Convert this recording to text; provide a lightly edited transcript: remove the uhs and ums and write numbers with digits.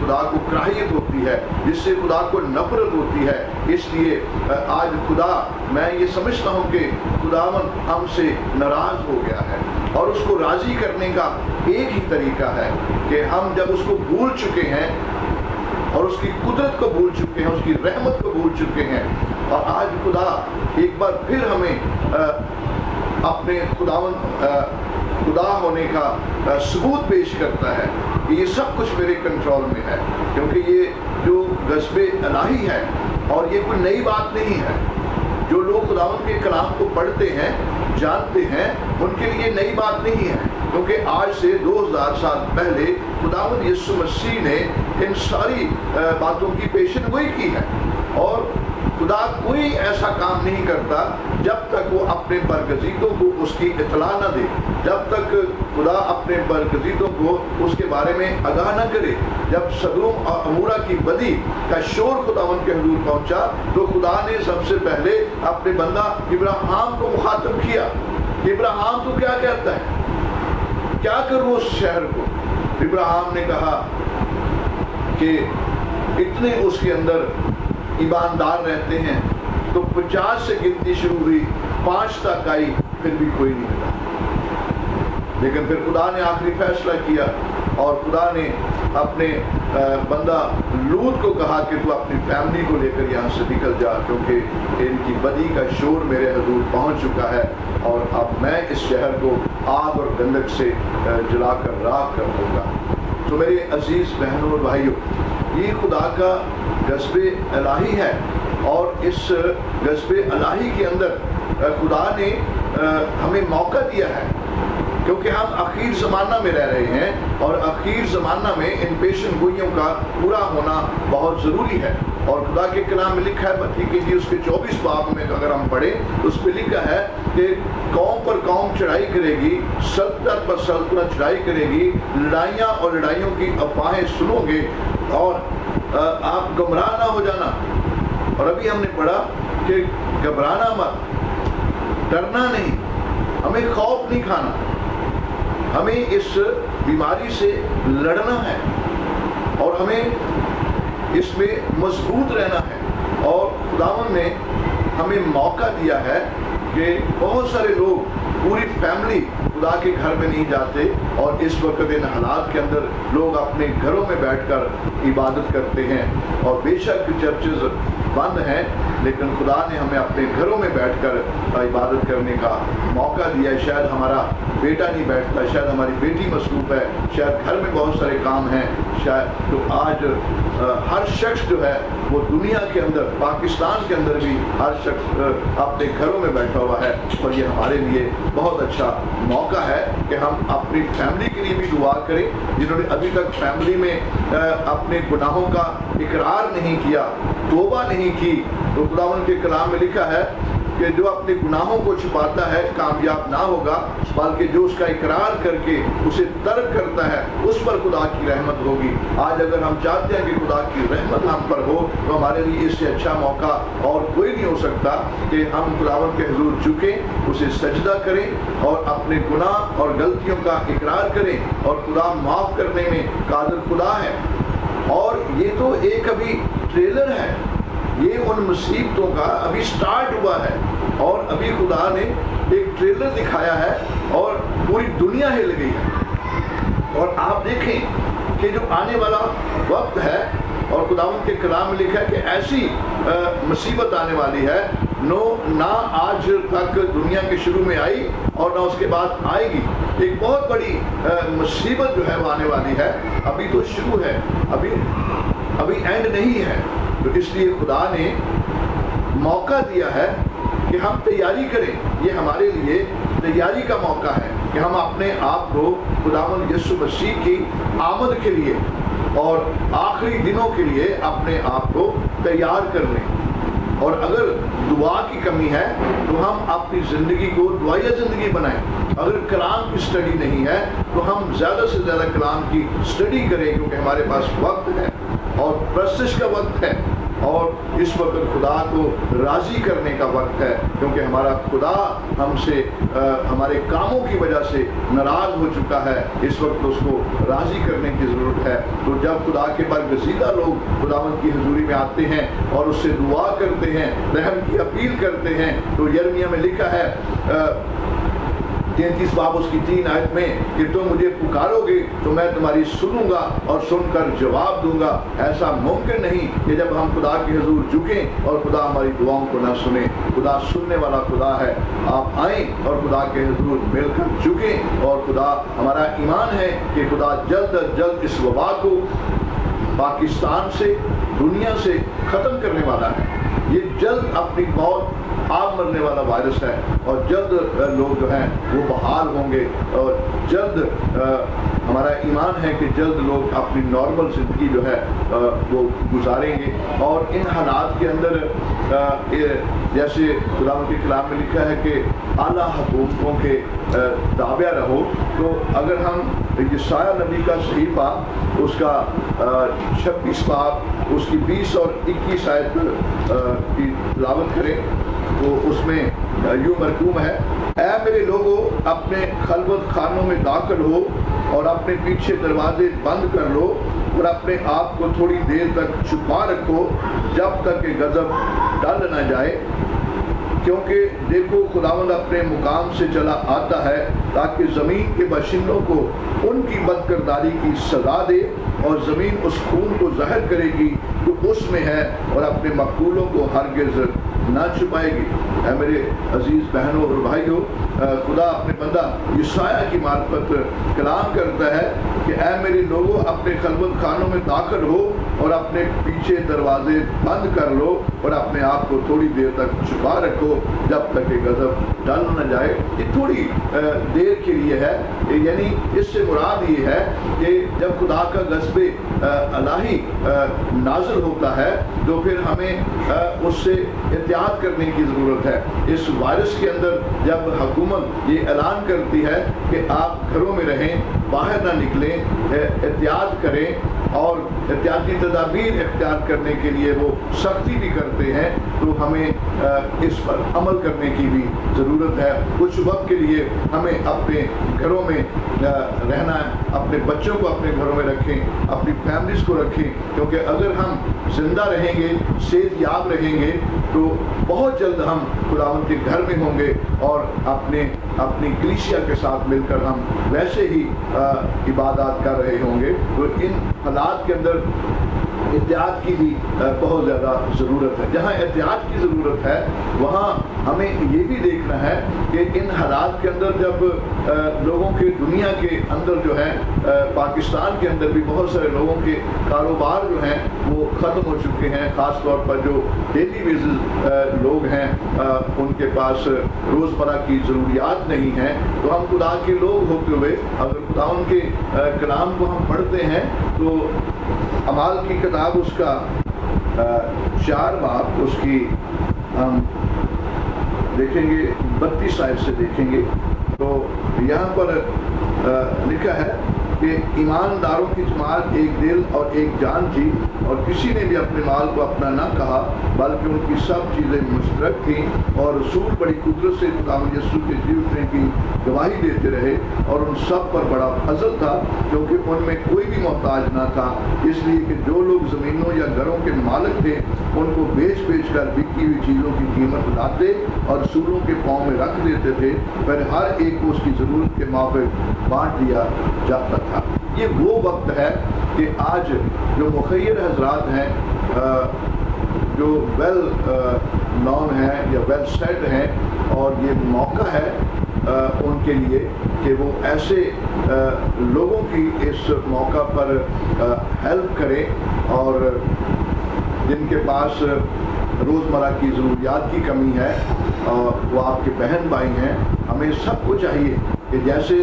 خدا کو کراہیت ہوتی ہے، جس سے خدا کو نفرت ہوتی ہے۔ اس لیے آج خدا، میں یہ سمجھتا ہوں کہ خداوند ہم سے ناراض ہو گیا ہے، اور اس کو راضی کرنے کا ایک ہی طریقہ ہے کہ ہم جب اس کو بھول چکے ہیں اور اس کی قدرت کو بھول چکے ہیں، اس کی رحمت کو بھول چکے ہیں، اور آج خدا ایک بار پھر ہمیں اپنے خدا ہونے کا ثبوت پیش کرتا ہے کہ یہ سب کچھ میرے کنٹرول میں ہے، کیونکہ یہ جو غضب الہی ہے اور یہ کوئی نئی بات نہیں ہے۔ جو لوگ خداوند کے کلام کو پڑھتے ہیں، جانتے ہیں، ان کے لیے نئی بات نہیں ہے، کیونکہ آج سے 2000 سال پہلے خداوند یسوع مسیح نے ان ساری باتوں کی پیشن گوئی کی ہے، اور خدا کوئی ایسا کام نہیں کرتا جب تک وہ اپنے برگزیدوں کو اس کی اطلاع نہ دے، جب تک خدا اپنے برگزیدوں کو اس کے بارے میں آگاہ نہ کرے۔ جب سدوم اور عمورہ کی بدی کا شور خداوند کے حضور پہنچا تو خدا نے سب سے پہلے اپنے بندہ ابراہیم کو مخاطب کیا۔ ابراہیم تو کیا کہتا ہے، کیا کروں اس شہر کو؟ ابراہیم نے کہا کہ اتنے اس کے اندر ایماندار رہتے ہیں، تو 50 سے گنتی شروع ہوئی، 5 تک آئی، پھر بھی کوئی نہیں ملا۔ لیکن پھر خدا نے آخری فیصلہ کیا، اور خدا نے اپنے بندہ لوط کو کہا کہ تو اپنی فیملی کو لے کر یہاں سے نکل جا، کیونکہ ان کی بدی کا شور میرے حضور پہنچ چکا ہے، اور اب میں اس شہر کو آگ اور گندک سے جلا کر راکھ کر دوں گا۔ تو میرے عزیز بہنوں اور بھائیوں، یہ خدا کا غضب الہی ہے، اور اس غضب الہی کے اندر خدا نے ہمیں موقع دیا ہے، کیونکہ ہم اخیر زمانہ میں رہ رہے ہیں، اور اخیر زمانہ میں ان پیشن گوئیوں کا پورا ہونا بہت ضروری ہے۔ اور خدا کے کلام میں لکھا ہے متی کے اس کے 24 باب میں اگر ہم پڑھیں تو اس پہ لکھا ہے کہ قوم پر قوم چڑھائی کرے گی، سلطنت پر سلطنت چڑھائی کرے گی، لڑائیاں اور لڑائیوں کی افواہیں سنو گے، اور آپ گمراہ نہ ہو جانا۔ اور ابھی ہم نے پڑھا کہ گھبرانا مت، ڈرنا نہیں، ہمیں خوف نہیں کھانا، ہمیں اس بیماری سے لڑنا ہے، اور ہمیں اس میں مضبوط رہنا ہے۔ اور خداوند نے ہمیں موقع دیا ہے کہ بہت سارے لوگ، پوری فیملی خدا کے گھر میں نہیں جاتے، اور اس وقت ان حالات کے اندر لوگ اپنے گھروں میں بیٹھ کر عبادت کرتے ہیں، اور بے شک چرچز بند ہیں، لیکن خدا نے ہمیں اپنے گھروں میں بیٹھ کر عبادت کرنے کا موقع دیا ہے۔ شاید ہمارا بیٹا نہیں بیٹھتا، شاید ہماری بیٹی مصروف ہے، شاید گھر میں بہت سارے کام ہیں، شاید تو آج ہر شخص جو ہے وہ دنیا کے اندر، پاکستان کے اندر بھی ہر شخص اپنے گھروں میں بیٹھا ہوا ہے، اور یہ ہمارے لیے بہت اچھا موقع ہے کہ ہم اپنی فیملی کے لیے بھی دعا کریں، جنہوں نے ابھی تک فیملی میں اپنے گناہوں کا اقرار نہیں کیا، توبہ نہیں کی۔ تو خداوند کے کلام میں لکھا ہے کہ جو اپنے گناہوں کو چھپاتا ہے کامیاب نہ ہوگا، بلکہ جو اس کا اقرار کر کے اسے ترک کرتا ہے اس پر خدا کی رحمت ہوگی۔ آج اگر ہم چاہتے ہیں کہ خدا کی رحمت ہم پر ہو تو ہمارے لیے اس سے اچھا موقع اور کوئی نہیں ہو سکتا کہ ہم خداوند کے حضور جھکیں، اسے سجدہ کریں، اور اپنے گناہ اور غلطیوں کا اقرار کریں، اور خدا معاف کرنے میں قادر خدا ہے۔ اور یہ تو ایک ابھی ٹریلر ہے، یہ ان مصیبتوں کا ابھی سٹارٹ ہوا ہے، اور ابھی خدا نے ایک ٹریلر دکھایا ہے، اور پوری دنیا ہل گئی ہے۔ اور آپ دیکھیں کہ جو آنے والا وقت ہے، اور خداوند کے کلام میں لکھا ہے کہ ایسی مصیبت آنے والی ہے نہ آج تک دنیا کے شروع میں آئی، اور نہ اس کے بعد آئے گی۔ ایک بہت بڑی مصیبت جو ہے وہ آنے والی ہے، ابھی تو شروع ہے، ابھی اینڈ نہیں ہے۔ تو اس لیے خدا نے موقع دیا ہے کہ ہم تیاری کریں، یہ ہمارے لیے تیاری کا موقع ہے کہ ہم اپنے آپ کو خداوند یسوع مسیح کی آمد کے لیے اور آخری دنوں کے لیے اپنے آپ کو تیار کر لیں۔ اور اگر دعا کی کمی ہے تو ہم اپنی زندگی کو دعائیہ زندگی بنائیں۔ اگر کلام کی سٹڈی نہیں ہے تو ہم زیادہ سے زیادہ کلام کی سٹڈی کریں، کیونکہ ہمارے پاس وقت ہے اور پرستش کا وقت ہے۔ اور اس وقت خدا کو راضی کرنے کا وقت ہے، کیونکہ ہمارا خدا ہم سے ہمارے کاموں کی وجہ سے ناراض ہو چکا ہے۔ اس وقت اس کو راضی کرنے کی ضرورت ہے۔ تو جب خدا کے برگزیدہ لوگ خداوند کی حضوری میں آتے ہیں اور اس سے دعا کرتے ہیں، رحم کی اپیل کرتے ہیں، تو یرمیہ میں لکھا ہے 33 باب اس کی 3 آیت میں کہ تم مجھے پکارو گے تو میں تمہاری سنوں گا اور سن کر جواب دوں گا۔ ایسا ممکن نہیں کہ جب ہم خدا کے حضور جھکیں اور خدا ہماری دعاؤں کو نہ سنے۔ خدا سننے والا خدا ہے۔ آپ آئیں اور خدا کے حضور مل کر جھکیں، اور خدا ہمارا ایمان ہے کہ خدا جلد از جلد اس وبا کو پاکستان سے، دنیا سے ختم کرنے والا ہے۔ یہ جلد اپنی موت آپ مرنے والا وائرس ہے، اور جلد لوگ جو ہیں وہ بحال ہوں گے، اور جلد ہمارا ایمان ہے کہ جلد لوگ اپنی نارمل زندگی جو ہے وہ گزاریں گے۔ اور ان حالات کے اندر جیسے خدا کے کلام میں لکھا ہے کہ اعلیٰ حکومتوں کے تابع رہو، تو اگر ہم یسایہ نبی کا صحیفہ اس کا 26 باب اس کی 20 اور 21 آیت کی تلاوت کریں تو اس میں یوں مرکوم ہے: اے میرے لوگو، اپنے خلوت خانوں میں داخل ہو اور اپنے پیچھے دروازے بند کر لو، اور اپنے آپ کو تھوڑی دیر تک چھپا رکھو جب تک کہ غضب ٹل نہ جائے، کیونکہ دیکھو خداوند اپنے مقام سے چلا آتا ہے تاکہ زمین کے باشندوں کو ان کی بد کرداری کی سزا دے، اور زمین اس خون کو ظاہر کرے گی جو اس میں ہے، اور اپنے مقبولوں کو ہرگز نہ چھپائے گی۔ اے میرے عزیز بہنوں اور بھائیوں، خدا اپنے بندہ یسایہ کی معرفت کلام کرتا ہے کہ اے میرے لوگوں، اپنے خلوت خانوں میں داخل ہو اور اپنے پیچھے دروازے بند کر لو، اور اپنے آپ کو تھوڑی دیر تک چھپا رکھو جب تک کہ غضب ٹل نہ جائے۔ یہ تھوڑی دیر کے لیے ہے، یعنی اس سے مراد یہ ہے کہ جب خدا کا غضب الہی نازل ہوتا ہے تو پھر ہمیں اس سے احتیاط کرنے کی ضرورت ہے۔ اس وائرس کے اندر جب حکومت یہ اعلان کرتی ہے کہ آپ گھروں میں رہیں، باہر نہ نکلیں، احتیاط کریں، اور احتیاطی تدابیر اختیار کرنے کے لیے وہ سختی بھی کرتے ہیں، تو ہمیں اس پر عمل کرنے کی بھی ضرورت ہے۔ کچھ وقت کے لیے ہمیں اپنے گھروں میں رہنا ہے، اپنے بچوں کو اپنے گھروں میں رکھیں، اپنی فیملیز کو رکھیں، کیونکہ اگر ہم زندہ رہیں گے، صحت یاب رہیں گے، تو بہت جلد ہم خداوند کے گھر میں ہوں گے، اور اپنی کلیسیا کے ساتھ مل کر ہم ویسے ہی عبادات کر رہے ہوں گے۔ تو ان حالات کے اندر احتیاط کی بھی بہت زیادہ ضرورت ہے۔ جہاں احتیاط کی ضرورت ہے وہاں ہمیں یہ بھی دیکھنا ہے کہ ان حالات کے اندر جب لوگوں کے دنیا کے اندر جو ہے پاکستان کے اندر بھی بہت سارے لوگوں کے کاروبار جو ہیں وہ ختم ہو چکے ہیں، خاص طور پر جو ڈیلی بیسز لوگ ہیں ان کے پاس روزمرہ کی ضروریات نہیں ہیں، تو ہم خدا کے لوگ ہوتے ہوئے اگر خدا ان کے کلام کو ہم پڑھتے ہیں تو اعمال کی کتاب اس کا 4 باب اس کی ہم دیکھیں گے 32 آیت سے دیکھیں گے، تو یہاں پر لکھا ہے کہ ایمانداروں کی جماعت ایک دل اور ایک جان تھی، اور کسی نے بھی اپنے مال کو اپنا نہ کہا، بلکہ ان کی سب چیزیں مشترک تھیں، اور رسول بڑی قدرت سے خداوند یسوع کے جی اٹھنے کی گواہی دیتے رہے، اور ان سب پر بڑا فضل تھا کیونکہ ان میں کوئی بھی محتاج نہ تھا، اس لیے کہ جو لوگ زمینوں یا گھروں کے مالک تھے ان کو بیچ کر بکی ہوئی چیزوں کی قیمت لاتے اور رسولوں کے پاؤں میں رکھ دیتے تھے، پھر ہر ایک کو اس کی ضرورت کے موافق بانٹ دیا جاتا تھا۔ یہ وہ وقت ہے کہ آج جو مخیر حضرات ہیں، جو ویل نون ہیں یا ویل سیٹ ہیں، اور یہ موقع ہے ان کے لیے کہ وہ ایسے لوگوں کی اس موقع پر ہیلپ کریں، اور جن کے پاس روزمرہ کی ضروریات کی کمی ہے، وہ آپ کے بہن بھائی ہیں۔ ہمیں سب کو چاہیے کہ جیسے